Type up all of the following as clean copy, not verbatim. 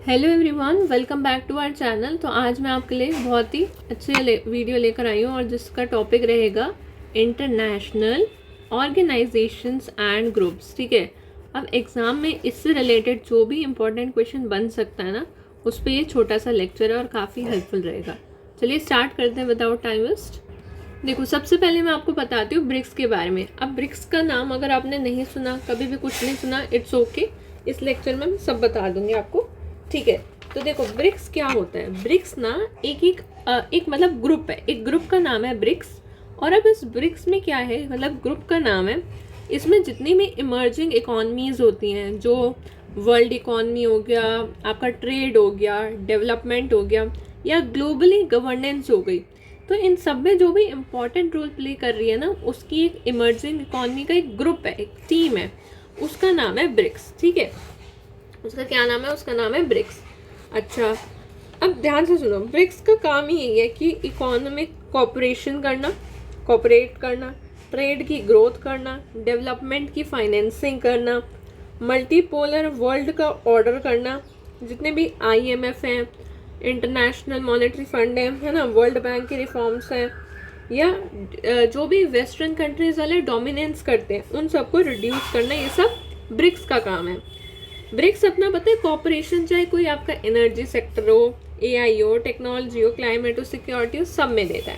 Hello everyone, welcome back to our channel. तो आज मैं आपके लिए बहुत ही अच्छे वीडियो लेकर आई हूँ और जिसका टॉपिक रहेगा इंटरनेशनल ऑर्गेनाइजेशंस एंड ग्रुप्स। ठीक है, अब एग्ज़ाम में इससे रिलेटेड जो भी इम्पोर्टेंट क्वेश्चन बन सकता है ना, उस पर ये छोटा सा लेक्चर है और काफ़ी हेल्पफुल रहेगा। चलिए स्टार्ट करते हैं विदाउट टाइम वेस्ट। देखो, सबसे पहले मैं आपको बताती हूँ ब्रिक्स के बारे में। अब ब्रिक्स का नाम अगर आपने नहीं सुना, कभी भी कुछ नहीं सुना, इट्स ओके, इस लेक्चर में मैं सब बता दूंगी आपको। ठीक है, तो देखो ब्रिक्स क्या होता है। ब्रिक्स ना एक मतलब ग्रुप है, एक ग्रुप का नाम है ब्रिक्स। और अब इस ब्रिक्स में क्या है, मतलब ग्रुप का नाम है, इसमें जितनी भी इमर्जिंग इकोनॉमीज होती हैं, जो वर्ल्ड इकोनॉमी हो गया, आपका ट्रेड हो गया, डेवलपमेंट हो गया, या ग्लोबली गवर्नेंस हो गई, तो इन सब में जो भी इम्पोर्टेंट रोल प्ले कर रही है ना, उसकी एक इमर्जिंग इकोनॉमी का एक ग्रुप है, एक टीम है, उसका नाम है ब्रिक्स। ठीक है, उसका क्या नाम है, उसका नाम है ब्रिक्स। अच्छा, अब ध्यान से सुनो, ब्रिक्स का काम ही यही है कि इकोनॉमिक कोऑपरेशन करना, कोऑपरेट करना, ट्रेड की ग्रोथ करना, डेवलपमेंट की फाइनेंसिंग करना, मल्टीपोलर वर्ल्ड का ऑर्डर करना, जितने भी IMF हैं, इंटरनेशनल मॉनेटरी फंड है ना, वर्ल्ड बैंक की रिफॉर्म्स हैं, या जो भी वेस्टर्न कंट्रीज वाले डोमिनेंस करते हैं, उन सबको रिड्यूस करना, ये सब ब्रिक्स का काम है। ब्रिक्स अपना पता है कॉपरेशन, चाहे कोई आपका एनर्जी सेक्टर हो, AI हो, टेक्नोलॉजी हो, क्लाइमेट हो, सिक्योरिटी हो, सब में देता है।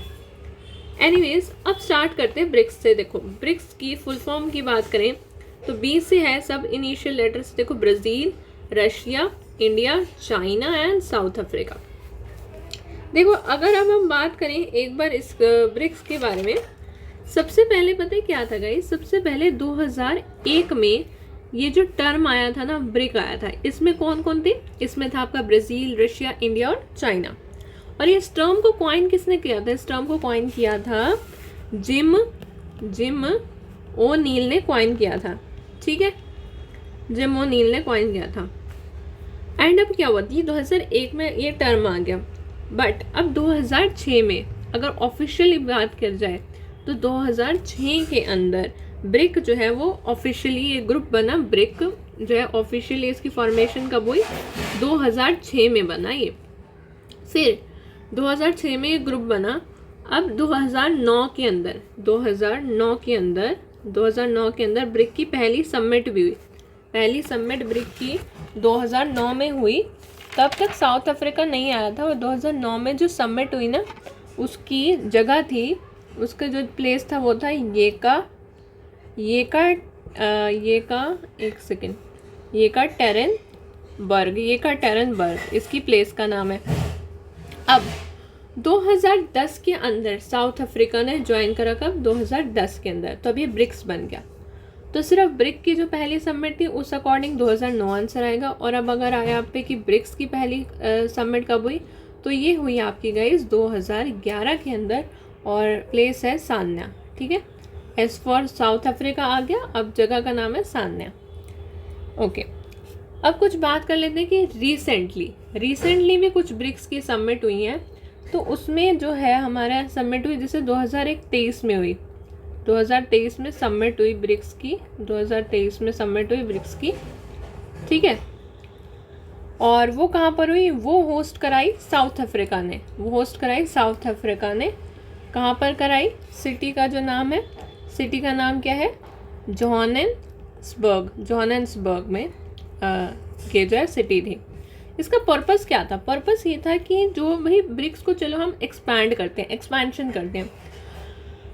एनीवेज, अब स्टार्ट करते हैं ब्रिक्स से। देखो, ब्रिक्स की फुल फॉर्म की बात करें तो B से है, सब इनिशियल लेटर्स देखो, Brazil, Russia, India, China and south Africa. देखो, अगर अब हम बात करें एक बार इस ब्रिक्स के बारे में, सबसे पहले पता है क्या था गाइस, सबसे पहले 2001 में ये जो टर्म आया था ना, ब्रिक आया था, इसमें कौन कौन थे, इसमें था आपका ब्राज़ील, रशिया, इंडिया और चाइना। और ये इस टर्म को कॉइन किसने किया था, इस टर्म को कॉइन किया था जिम ओ'नील ने कॉइन किया था। ठीक है, जिम ओ'नील ने कॉइन किया था। एंड अब क्या हुआ, ये 2001 में ये टर्म आ गया, बट अब 2006 में अगर ऑफिशियली बात कर जाए तो 2006 के अंदर ब्रिक जो है वो ऑफिशियली ये ग्रुप बना। ब्रिक जो है ऑफिशियली इसकी फॉर्मेशन कब हुई, 2006 में बना ये। फिर 2006 में ये ग्रुप बना। अब 2009 के अंदर ब्रिक की पहली समिट भी हुई। पहली समिट ब्रिक की 2009 में हुई। तब तक साउथ अफ्रीका नहीं आया था, और 2009 में जो समिट हुई ना, उसकी जगह थी, उसका जो प्लेस था वो था टेरनबर्ग इसकी प्लेस का नाम है। अब 2010 के अंदर साउथ अफ्रीका ने ज्वाइन करा, कब, 2010 के अंदर, तो अभी ब्रिक्स बन गया। तो सिर्फ ब्रिक की जो पहली समिट थी उस अकॉर्डिंग 2009 आंसर आएगा। और अब अगर आया आप पे कि ब्रिक्स की पहली समिट कब हुई, तो ये हुई आपकी गाइस 2011 के अंदर, और प्लेस है सान्या। ठीक है, एस फॉर साउथ अफ्रीका आ गया, अब जगह का नाम है सान्या। ओके, अब कुछ बात कर लेते हैं कि रिसेंटली भी कुछ ब्रिक्स की समिट हुई हैं। तो उसमें जो है हमारा समिट हुई, जैसे 2023 में हुई, 2023 में समिट हुई ब्रिक्स की, 2023 में समिट हुई ब्रिक्स की। ठीक है, और वो कहाँ पर हुई, वो होस्ट कराई साउथ अफ्रीका ने। कहाँ पर कराई, सिटी का जो नाम है, सिटी का नाम क्या है, जोहानिसबर्ग में ये जो है सिटी थी। इसका पर्पस क्या था, पर्पस ये था कि जो भाई ब्रिक्स को चलो हम एक्सपेंशन करते हैं,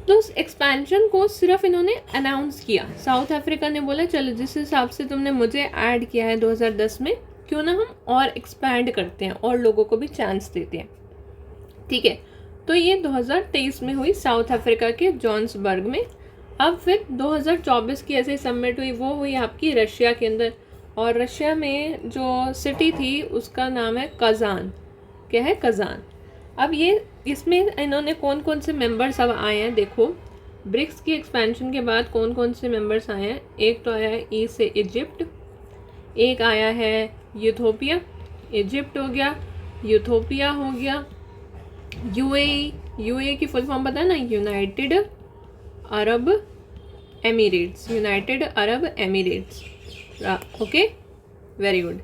तो उस एक्सपेंशन को सिर्फ इन्होंने अनाउंस किया। साउथ अफ्रीका ने बोला चलो जिस हिसाब से तुमने मुझे ऐड किया है 2010 में, क्यों ना हम और एक्सपैंड करते हैं और लोगों को भी चांस देते हैं। ठीक है, तो ये 2023 में हुई साउथ अफ्रीका के जोहानिसबर्ग में। अब फिर 2024 की ऐसे समिट हुई, वो हुई आपकी रशिया के अंदर, और रशिया में जो सिटी थी उसका नाम है कजान। क्या है, कजान। अब ये इसमें इन्होंने कौन कौन से मेंबर्स अब आए हैं, देखो ब्रिक्स की एक्सपेंशन के बाद कौन कौन से मेंबर्स आए हैं। एक तो आया है ई से इजिप्ट, एक आया है यूथोपिया, इजिप्ट हो गया, यूथोपिया हो गया, यूएई की फुल फॉर्म पता है ना, United Arab Emirates. Okay, very good.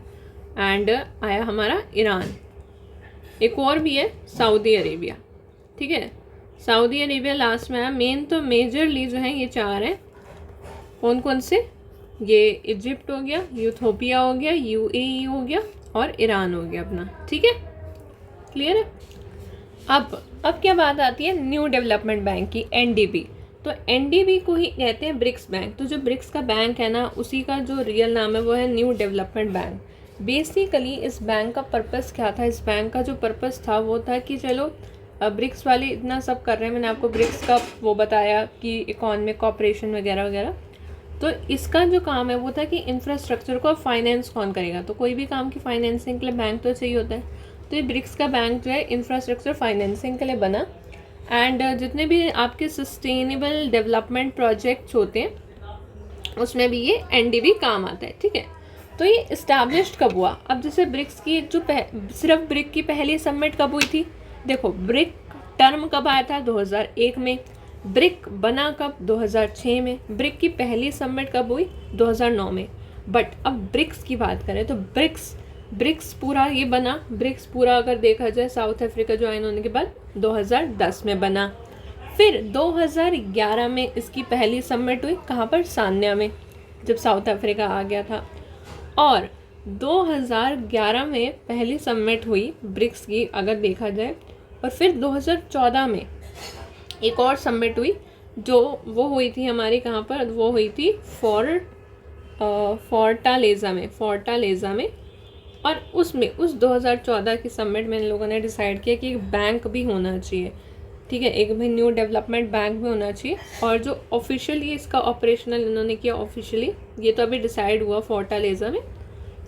And आया हमारा ईरान, एक और भी है सऊदी अरेबिया, ठीक है। सऊदी अरेबिया लास्ट में आया। मेन तो मेजरली जो है ये 4 हैं। कौन कौन से? ये इजिप्ट हो गया, यूथोपिया हो गया, यूएई हो गया और ईरान हो गया अपना, ठीक है, क्लियर है। अब क्या बात आती है न्यू डेवलपमेंट बैंक की, एनडीबी। तो एनडीबी को ही कहते हैं ब्रिक्स बैंक। तो जो ब्रिक्स का बैंक है ना, उसी का जो रियल नाम है वो है न्यू डेवलपमेंट बैंक। बेसिकली इस बैंक का पर्पस क्या था? इस बैंक का जो पर्पस था वो था कि चलो ब्रिक्स वाले इतना सब कर रहे हैं, मैंने आपको ब्रिक्स का वो बताया कि इकोनॉमिक कॉपरेशन वगैरह वगैरह। तो इसका जो काम है वो था कि इंफ्रास्ट्रक्चर को फाइनेंस कौन करेगा, तो कोई भी काम की फाइनेंसिंग के लिए बैंक तो चाहिए होता है। तो ये ब्रिक्स का बैंक जो है इंफ्रास्ट्रक्चर फाइनेंसिंग के लिए बना। एंड जितने भी आपके सस्टेनेबल डेवलपमेंट प्रोजेक्ट्स होते हैं उसमें भी ये एनडीबी काम आता है, ठीक है। तो ये इस्टेब्लिश्ड कब हुआ? अब जैसे ब्रिक्स की जो सिर्फ ब्रिक की पहली समिट कब हुई थी? देखो, ब्रिक टर्म कब आया था? 2001 में। ब्रिक बना कब? 2006 में। ब्रिक की पहली समिट कब हुई? 2009 में। बट अब ब्रिक्स की बात करें तो ब्रिक्स पूरा ये बना, ब्रिक्स पूरा अगर देखा जाए साउथ अफ्रीका ज्वाइन होने के बाद 2010 में बना। फिर 2011 में इसकी पहली समिट हुई, कहाँ पर? सान्या में, जब साउथ अफ्रीका आ गया था। और 2011 में पहली समिट हुई ब्रिक्स की अगर देखा जाए। और फिर 2014 में एक और समिट हुई, जो वो हुई थी हमारी कहाँ पर? वो हुई थी फोर्टालेज़ा में। और उसमें उस 2014 की समिट में इन लोगों ने डिसाइड किया कि एक बैंक भी होना चाहिए, ठीक है, एक भी न्यू डेवलपमेंट बैंक भी होना चाहिए। और जो ऑफिशियली इसका ऑपरेशनल इन्होंने किया ऑफिशियली, ये तो अभी डिसाइड हुआ फोर्टालेज़ा में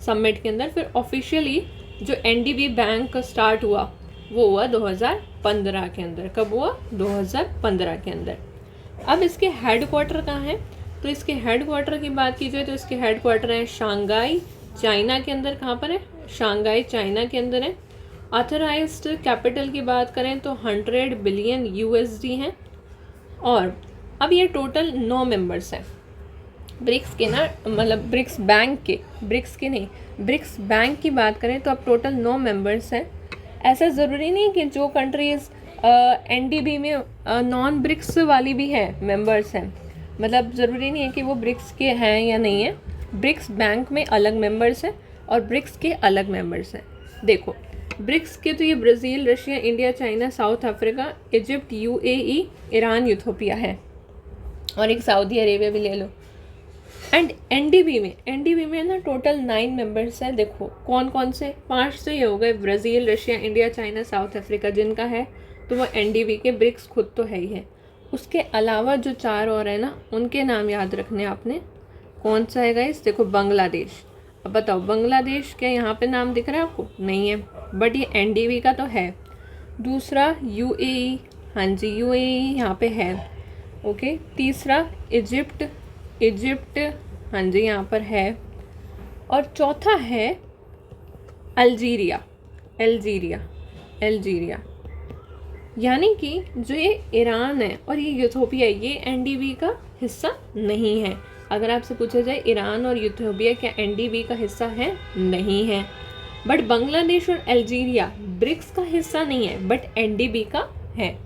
समिट के अंदर। फिर ऑफिशियली जो एनडीबी बैंक स्टार्ट हुआ वो हुआ 2015 के अंदर। कब हुआ? 2015 के अंदर। अब इसके हेडक्वार्टर कहाँ है? तो इसके हेडक्वार्टर की बात की जाए तो इसके हेडक्वार्टर है शंघाई, चाइना के अंदर। कहाँ पर है? शंघाई, चाइना के अंदर है। ऑथराइज्ड कैपिटल की बात करें तो 100 बिलियन यूएसडी हैं। और अब ये टोटल 9 मेंबर्स हैं ब्रिक्स के ना, मतलब ब्रिक्स बैंक की बात करें तो अब टोटल 9 मेंबर्स हैं। ऐसा ज़रूरी नहीं कि जो कंट्रीज़ एनडीबी में नॉन ब्रिक्स वाली भी है मेंबर्स हैं, मतलब ज़रूरी नहीं है कि वो ब्रिक्स के हैं या नहीं है। ब्रिक्स बैंक में अलग मेंबर्स हैं और ब्रिक्स के अलग मेंबर्स हैं। देखो, ब्रिक्स के तो ये Brazil, Russia, India, China, south Africa, Egypt, UAE, Iran, Ethiopia है, और एक सऊदी अरेबिया भी ले लो। एंड एनडीबी में ना टोटल 9 मेंबर्स हैं। देखो कौन कौन से? 5 तो ये हो गए, Brazil, Russia, India, China, south Africa जिनका है, तो वो एनडीबी के। ब्रिक्स खुद तो है ही है। उसके अलावा जो 4 और है ना, उनके नाम याद रखने आपने। कौन सा है गाइस? देखो, बांग्लादेश। अब बताओ, बांग्लादेश क्या यहाँ पे नाम दिख रहा है आपको? नहीं है, बट ये एनडीबी का तो है। दूसरा यूएई, हाँ जी यूएई यहाँ पे है, ओके। तीसरा इजिप्ट, हाँ जी यहाँ पर है। और चौथा है अल्जीरिया। यानी कि जो ये ईरान है और ये यूथोपिया, ये एनडीबी का हिस्सा नहीं है। अगर आपसे पूछा जाए ईरान और यूथोपिया क्या एनडीबी का हिस्सा है? नहीं है। बट बांग्लादेश और अल्जीरिया ब्रिक्स का हिस्सा नहीं है, बट एनडीबी का है।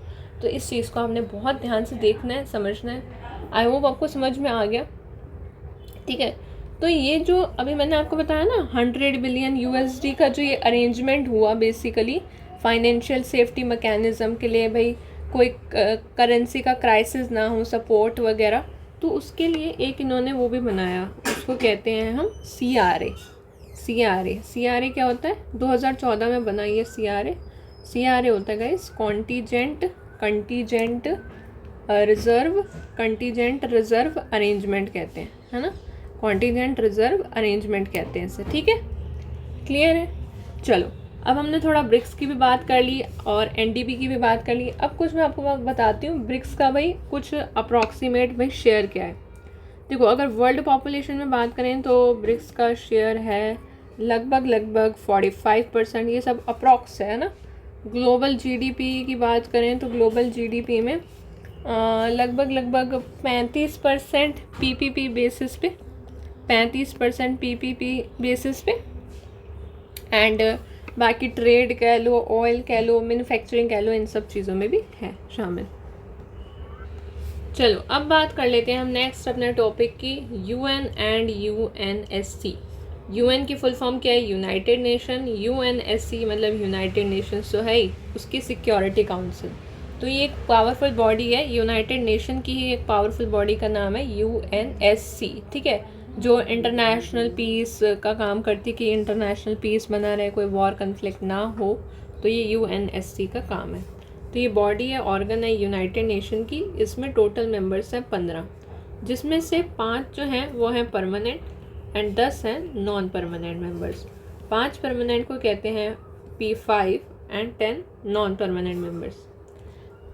तो इस चीज़ को आपने बहुत ध्यान से देखना है, समझना है। आई होप आपको समझ में आ गया, ठीक है। तो ये जो अभी मैंने आपको बताया ना 100 बिलियन यूएसडी का जो ये अरेंजमेंट हुआ, बेसिकली फाइनेंशियल सेफ्टी मैकेनिज़्म के लिए, भाई कोई करेंसी का क्राइसिस ना हो, सपोर्ट वगैरह, तो उसके लिए एक इन्होंने वो भी बनाया, उसको कहते हैं हम सीआरए। क्या होता है? 2014 में बना ये सीआरए होता है गाइस, कंटीजेंट रिजर्व अरेंजमेंट कहते हैं, है ना, कॉन्टीजेंट रिजर्व अरेंजमेंट कहते हैं इसे, ठीक है, क्लियर है। चलो, अब हमने थोड़ा ब्रिक्स की भी बात कर ली और एनडीबी की भी बात कर ली। अब कुछ मैं आपको बताती हूँ ब्रिक्स का भाई कुछ अप्रॉक्सीमेट भाई शेयर क्या है। देखो, अगर वर्ल्ड पॉपुलेशन में बात करें तो ब्रिक्स का शेयर है लगभग 45%। ये सब अप्रॉक्स है ना। ग्लोबल जीडीपी की बात करें तो ग्लोबल जीडीपी में लगभग 35% पीपीपी बेसिस पे, 35% पीपीपी बेसिस पे एंड बाकी ट्रेड कह लो, ऑयल कह लो, मैन्युफैक्चरिंग कह लो, इन सब चीज़ों में भी है शामिल। चलो अब बात कर लेते हैं हम नेक्स्ट अपने टॉपिक की, यूएन एंड यूएनएससी। यूएन की फुल फॉर्म क्या है? United nation. यूएनएससी मतलब यूनाइटेड नेशंस तो है ही, उसकी सिक्योरिटी काउंसिल। तो ये एक पावरफुल बॉडी है, यूनाइटेड नेशन की ही एक पावरफुल बॉडी का नाम है यूएनएससी, ठीक है, जो इंटरनेशनल पीस का काम करती है कि इंटरनेशनल पीस बना रहे, कोई वॉर कन्फ्लिक्ट ना हो, तो ये यूएनएससी का काम है। तो ये बॉडी है, ऑर्गन है यूनाइटेड नेशन की। इसमें टोटल मेंबर्स हैं 15, जिसमें से 5 जो हैं वो हैं परमानेंट एंड 10 हैं नॉन परमानेंट मेंबर्स। 5 परमानेंट को कहते हैं P5 and 10 non permanent members.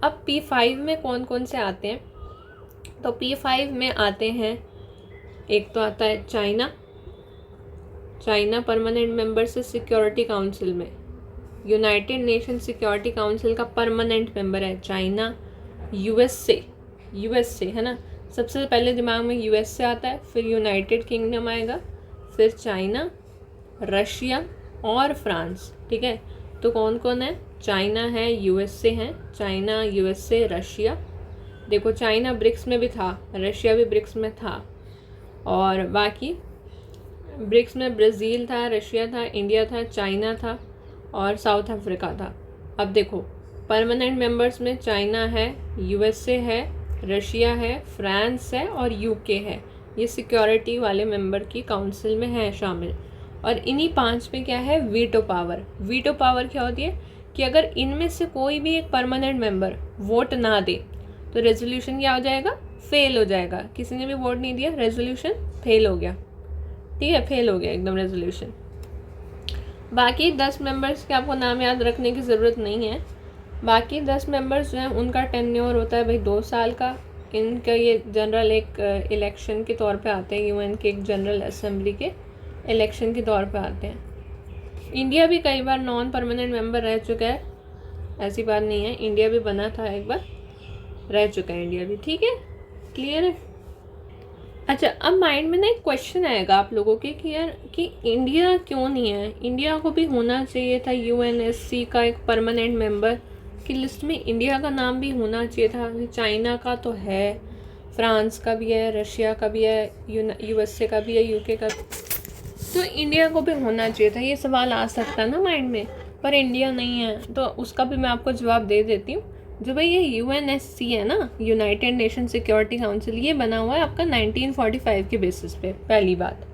अब P5 में कौन कौन से आते हैं? तो P5 में आते हैं, एक तो आता है चाइना। चाइना परमानेंट मेंबर से सिक्योरिटी काउंसिल में, यूनाइटेड नेशन सिक्योरिटी काउंसिल का परमानेंट मेंबर है चाइना। यूएसए है ना, सबसे पहले दिमाग में यूएसए आता है, फिर यूनाइटेड किंगडम आएगा, फिर चाइना, रशिया और फ्रांस, ठीक है। तो कौन कौन है? चाइना है, यूएसए है, चाइना, यूएसए, रशिया। देखो चाइना ब्रिक्स में भी था, रशिया भी ब्रिक्स में था, और बाकी ब्रिक्स में ब्राज़ील था, रशिया था, इंडिया था, चाइना था और साउथ अफ्रीका था। अब देखो परमानेंट मेंबर्स में चाइना है, यूएसए है, रशिया है, फ्रांस है और यूके है। ये सिक्योरिटी वाले मेंबर की काउंसिल में है शामिल। और इन्हीं 5 में क्या है? Veto power. वीटो पावर क्या होती है कि अगर इनमें से कोई भी एक परमानेंट मेंबर वोट ना दे तो रेजोल्यूशन क्या हो जाएगा? फेल हो जाएगा। किसी ने भी वोट नहीं दिया, रेजोल्यूशन फेल हो गया, ठीक है, फेल हो गया एकदम रेजोल्यूशन। बाकी 10 मेंबर्स के आपको नाम याद रखने की ज़रूरत नहीं है। बाकी 10 मेंबर्स जो हैं उनका टेन्योर होता है भाई 2 साल का। इनका ये जनरल एक इलेक्शन के तौर पे आते हैं, यूएन के एक जनरल असेंबली के इलेक्शन के तौर पे आते हैं। इंडिया भी कई बार नॉन परमानेंट मेंबर रह चुका है, ऐसी बात नहीं है, इंडिया भी बना था एक बार, रह चुका है इंडिया भी, ठीक है, क्लियर है। अच्छा अब माइंड में ना एक क्वेश्चन आएगा आप लोगों के कि यार कि इंडिया क्यों नहीं है? इंडिया को भी होना चाहिए था यूएनएससी का एक परमानेंट मेंबर की लिस्ट में, इंडिया का नाम भी होना चाहिए था। चाइना का तो है, फ्रांस का भी है, रशिया का भी है, यूएसए का भी है, यूके का, तो इंडिया को भी होना चाहिए था। ये सवाल आ सकता है ना माइंड में, पर इंडिया नहीं है, तो उसका भी मैं आपको जवाब दे देती हूँ। जो भाई ये यूएनएससी है ना, यूनाइटेड नेशन सिक्योरिटी काउंसिल, ये बना हुआ है आपका 1945 के बेसिस पे। पहली बात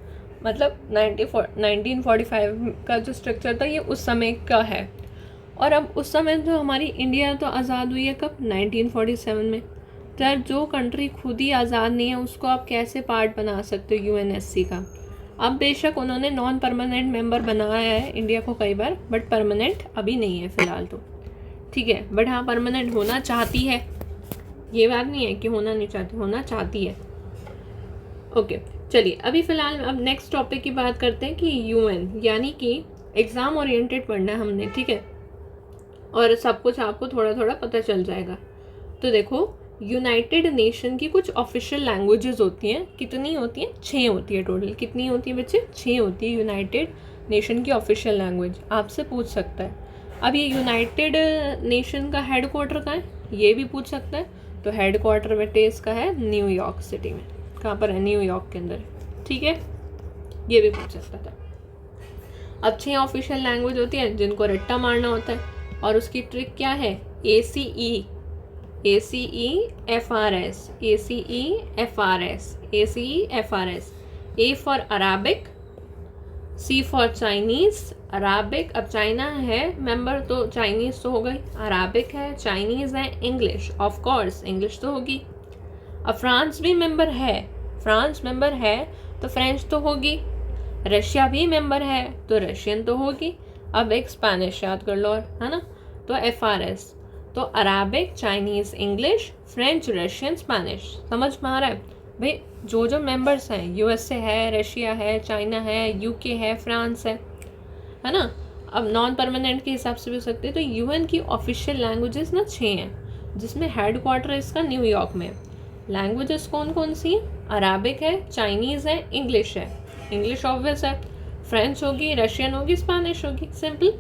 मतलब 1945 का जो स्ट्रक्चर था ये उस समय का है। और अब उस समय जो हमारी इंडिया तो आज़ाद हुई है कब? 1947 में। तो यार जो कंट्री खुद ही आज़ाद नहीं है उसको आप कैसे पार्ट बना सकते हो यूएनएससी का? अब बेशक उन्होंने नॉन परमानेंट मेंबर बनाया है इंडिया को कई बार, बट परमानेंट अभी नहीं है फ़िलहाल तो, ठीक है। बट हाँ परमानेंट होना चाहती है, ये बात नहीं है कि होना नहीं चाहती, होना चाहती है। ओके चलिए अभी फ़िलहाल अब नेक्स्ट टॉपिक की बात करते हैं कि यूएन, यानी कि एग्ज़ाम ओरिएंटेड पढ़ना है हमने, ठीक है, और सब कुछ आपको थोड़ा थोड़ा पता चल जाएगा। तो देखो यूनाइटेड नेशन की कुछ ऑफिशियल लैंग्वेजेस होती हैं, कितनी होती हैं? 6 होती है टोटल। कितनी होती है बच्चे? 6 होती है यूनाइटेड नेशन की ऑफिशियल लैंग्वेज। आपसे पूछ सकता है अब ये यूनाइटेड नेशन का हेड क्वार्टर कहाँ है, ये भी पूछ सकता है। तो हेड क्वार्टर बेटे इसका है न्यूयॉर्क सिटी में। कहाँ पर है? न्यूयॉर्क के अंदर, ठीक है, ये भी पूछ सकता था। अब 6 ऑफिशियल लैंग्वेज होती है जिनको रट्टा मारना होता है, और उसकी ट्रिक क्या है? ACE FRS, ACE FRS। A for Arabic, C for Chinese, Arabic. अब चाइना है मेंबर तो चाइनीज़ तो हो गई, अराबिक है, चाइनीज़ है, इंग्लिश, ऑफ कोर्स इंग्लिश तो होगी। अब फ्रांस भी मेंबर है, फ्रांस मेंबर है तो फ्रेंच तो होगी। रशिया भी मेंबर है तो रशियन तो होगी। अब एक स्पेनिश याद कर लो, और है ना, तो FRS। तो Arabic, Chinese, English, French, Russian, Spanish. समझ में आ रहा है भाई? जो जो मेंबर्स हैं, यूएसए है, रशिया है, चाइना है, यूके है, फ्रांस है ना। अब नॉन परमानेंट के हिसाब से भी हो सकते हैं। तो यूएन की ऑफिशियल लैंग्वेजेस ना 6 हैं, जिसमें हेड क्वार्टर इसका न्यूयॉर्क में। लैंग्वेजेस कौन कौन सी हैं? अराबिक है, चाइनीज़ है, इंग्लिश है, इंग्लिश ऑब्वियस है, फ्रेंच होगी, रशियन होगी, स्पेनिश होगी, सिंपल।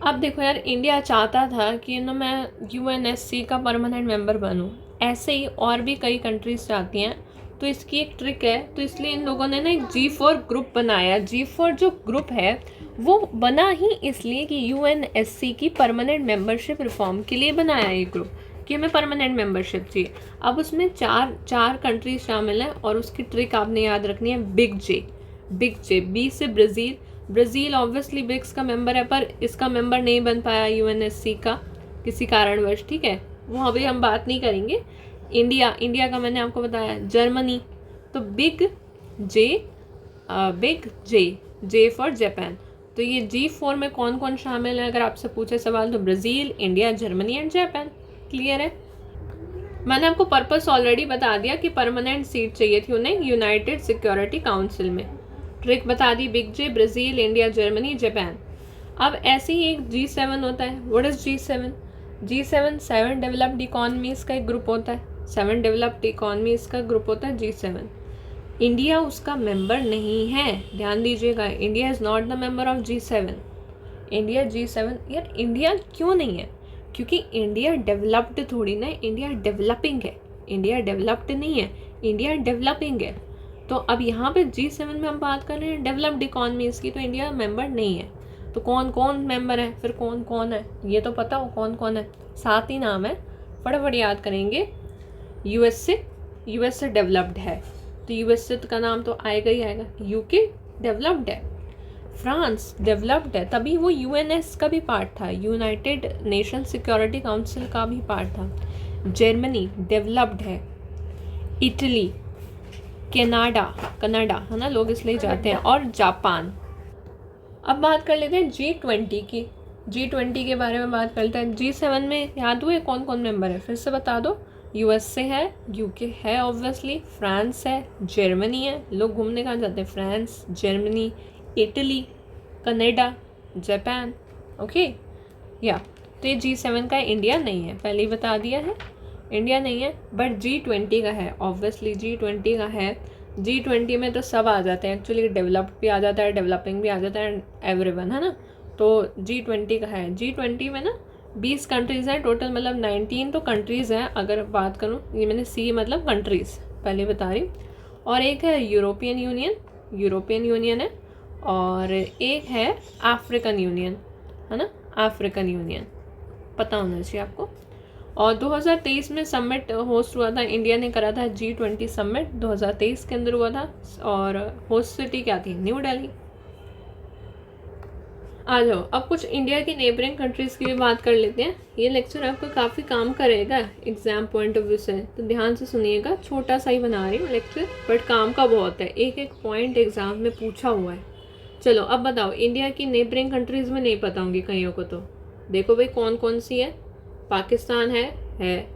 अब देखो यार, इंडिया चाहता था कि ना मैं यूएनएससी का परमानेंट मेंबर बनूं, ऐसे ही और भी कई कंट्रीज चाहती हैं, तो इसकी एक ट्रिक है। तो इसलिए इन लोगों ने ना एक G4 ग्रुप बनाया। G4 जो ग्रुप है वो बना ही इसलिए कि यूएनएससी की परमानेंट मेंबरशिप रिफॉर्म के लिए बनाया ये ग्रुप, कि हमें परमानेंट मेंबरशिप चाहिए। अब उसमें चार कंट्रीज शामिल हैं और उसकी ट्रिक आपने याद रखनी है, बिग जे। बिग जे, बी से ब्राज़ील। ब्राज़ील ऑब्वियसली ब्रिक्स का मेंबर है, पर इसका मेंबर नहीं बन पाया यूएनएससी का किसी कारणवश, ठीक है, वो अभी हम बात नहीं करेंगे। इंडिया का मैंने आपको बताया। जर्मनी, तो बिग जे फॉर जापान। तो ये G4 में कौन कौन शामिल है अगर आपसे पूछे सवाल, तो Brazil, India, Germany and Japan. Clear है? मैंने आपको पर्पस ऑलरेडी बता दिया कि परमानेंट सीट चाहिए थी उन्हें यूनाइटेड सिक्योरिटी काउंसिल में। ट्रिक बता दी, बिग जे, ब्राज़ील, इंडिया, जर्मनी, जापान। अब ऐसे ही एक G7 होता है। What is G7? G7 7 developed economies का एक ग्रुप होता है। 7 डेवलप्ड इकॉनमीज़ का ग्रुप होता है G7। इंडिया उसका मेंबर नहीं है, ध्यान दीजिएगा। India is not the member of G7। India G7, यार इंडिया क्यों नहीं है? क्योंकि इंडिया डेवलप्ड थोड़ी ना, इंडिया डेवलपिंग है। इंडिया डेवलप्ड नहीं है, इंडिया डेवलपिंग है। तो अब यहाँ पे G7 में हम बात कर रहे हैं डेवलप्ड इकॉनमीज़ की, तो इंडिया मेंबर नहीं है। तो कौन कौन मेंबर है फिर, कौन कौन है ये तो पता हो कौन कौन है, 7 ही नाम है, फटाफट याद करेंगे। यूएसए डेवलप्ड है, तो यूएसए का नाम तो आएगा ही आएगा। यूके डेवलप्ड है, फ्रांस डेवलप्ड है, तभी वो यूएनएस का भी पार्ट था, यूनाइटेड नेशन सिक्योरिटी काउंसिल का भी पार्ट था। जर्मनी डेवलप्ड है, इटली, कनाडा है ना, लोग इसलिए जाते हैं, और जापान। अब बात कर लेते हैं G20 की। G20 के बारे में बात करते हैं। G7 में याद हुए कौन कौन मेंबर है, फिर से बता दो। यूएसए है, यूके है ऑब्वियसली, फ्रांस है, जर्मनी है, लोग घूमने कहाँ जाते हैं, France, Germany, Italy, Canada, Japan. Okay या, तो ये G7 का है, इंडिया नहीं है, पहले ही बता दिया है, इंडिया नहीं है। बट G20 का है, ऑब्वियसली G20 का है। G20 में तो सब आ जाते हैं एक्चुअली, डेवलप्ड भी आ जाता है, डेवलपिंग भी आ जाता है, एवरीवन, है ना। तो G20 का है। G20 में ना 20 कंट्रीज़ हैं टोटल, मतलब 19 तो कंट्रीज़ हैं अगर बात करूँ, ये मैंने सी मतलब कंट्रीज़ पहले बता रही। और एक है यूरोपियन यूनियन है, और एक है अफ्रीकन यूनियन, है ना, अफ्रीकन यूनियन, पता होना चाहिए आपको। और 2023 में समिट होस्ट हुआ था, इंडिया ने करा था G20 समिट 2023 के अंदर हुआ था, और होस्ट सिटी क्या थी, न्यू दिल्ली। आ जाओ, अब कुछ इंडिया की नेबरिंग कंट्रीज़ की भी बात कर लेते हैं। ये लेक्चर आपको काफ़ी काम करेगा एग्जाम पॉइंट ऑफ व्यू से, तो ध्यान से सुनिएगा। छोटा सा ही बना रही हूँ लेक्चर, बट काम का बहुत है, एक एक पॉइंट एग्जाम में पूछा हुआ है। चलो अब बताओ, इंडिया की नेबरिंग कंट्रीज़ में नहीं पता होंगी कईयों को, तो देखो भाई कौन कौन सी है। पाकिस्तान है,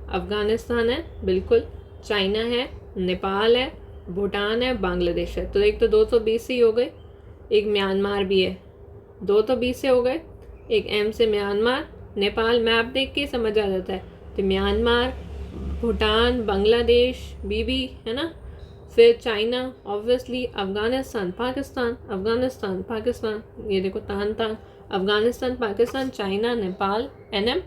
अफ़गानिस्तान है बिल्कुल, चाइना है, नेपाल है, भूटान है, बांग्लादेश है। तो एक तो 220 ही हो गए, एक म्यांमार भी है, 2 तो 20 से हो गए। एक एम से म्यांमार, नेपाल, मैप देख के समझ आ जाता है, तो म्यांमार, भूटान, बांग्लादेश बीबी, है ना। फिर चाइना ऑब्वियसली, अफ़गानिस्तान, पाकिस्तान, ये देखो तान अफ़गानिस्तान, पाकिस्तान, चाइना, नेपाल, NM,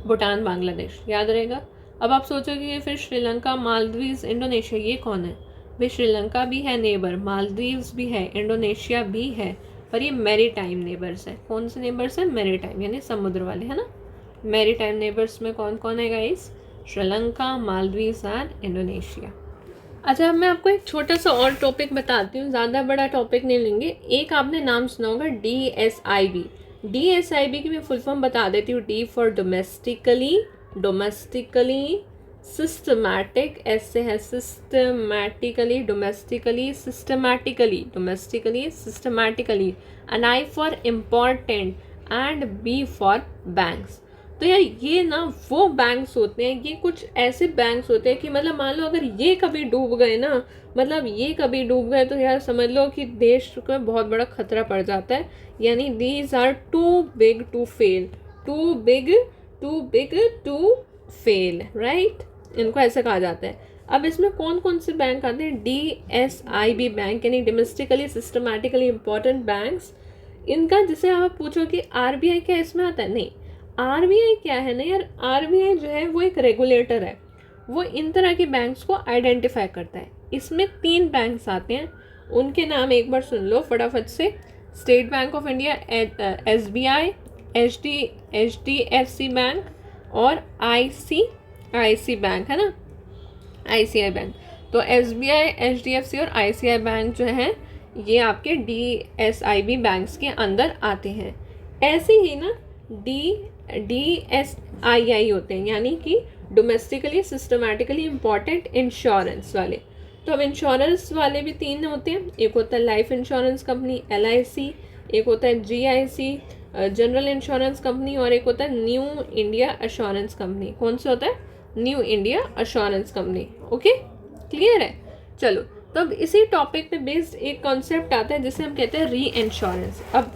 भूटान, बांग्लादेश, याद रहेगा। अब आप सोचोगे फिर श्रीलंका, मालदीव्स, इंडोनेशिया, ये कौन है भाई? श्रीलंका भी है नेबर, मालदीव्स भी है, इंडोनेशिया भी है, पर ये मैरी टाइम नेबर्स है। कौन से नेबर्स हैं? मैरी टाइम, यानी समुद्र वाले, है ना। मैरी टाइम नेबर्स में कौन कौन है guys? Sri Lanka, Maldives and Indonesia. अच्छा, अब मैं आपको एक छोटा सा और टॉपिक बताती हूँ, ज़्यादा बड़ा टॉपिक नहीं लेंगे। एक आपने नाम सुना होगा DSIB। DSIB की मैं फुल फॉर्म बता देती हूँ। D फॉर डोमेस्टिकली सिस्टमैटिक, ऐसे है systematically, systematically, and I for important and B for banks. तो यार ये ना वो बैंक्स होते हैं, ये कुछ ऐसे बैंक्स होते हैं कि मतलब मान लो अगर ये कभी डूब गए ना, मतलब ये कभी डूब गए तो यार समझ लो कि देश को बहुत बड़ा खतरा पड़ जाता है। यानी these are too big to fail, right, इनको ऐसे कहा जाता है। अब इसमें कौन कौन से बैंक आते हैं? DSIB बैंक, यानी डोमेस्टिकली सिस्टमैटिकली इम्पोर्टेंट बैंक्स। इनका जैसे आप पूछो कि RBI क्या इसमें आता है? नहीं, RBI क्या है ना यार, RBI जो है वो एक रेगुलेटर है, वो इन तरह के बैंक्स को आइडेंटिफाई करता है। इसमें 3 बैंक्स आते हैं, उनके नाम एक बार सुन लो फटाफट से। State bank of India, SBI, HDFC bank और ICICI बैंक, है ना, ICICI बैंक। तो SBI, HDFC और ICICI बैंक जो हैं ये आपके DSIB बैंक्स के अंदर आते हैं। ऐसे ही ना DSII होते हैं, यानी कि डोमेस्टिकली सिस्टमैटिकली इम्पॉर्टेंट इंश्योरेंस वाले। तो अब इंश्योरेंस वाले भी 3 होते हैं, एक होता है लाइफ इंश्योरेंस कंपनी LIC, एक होता है GIC जनरल इंश्योरेंस कंपनी, और एक होता है न्यू इंडिया एश्योरेंस कंपनी। कौन सा होता है? New India assurance company. Okay, clear है? चलो, तो अब इसी टॉपिक पे बेस्ड एक कॉन्सेप्ट आता है जिसे हम कहते हैं री इंश्योरेंस। अब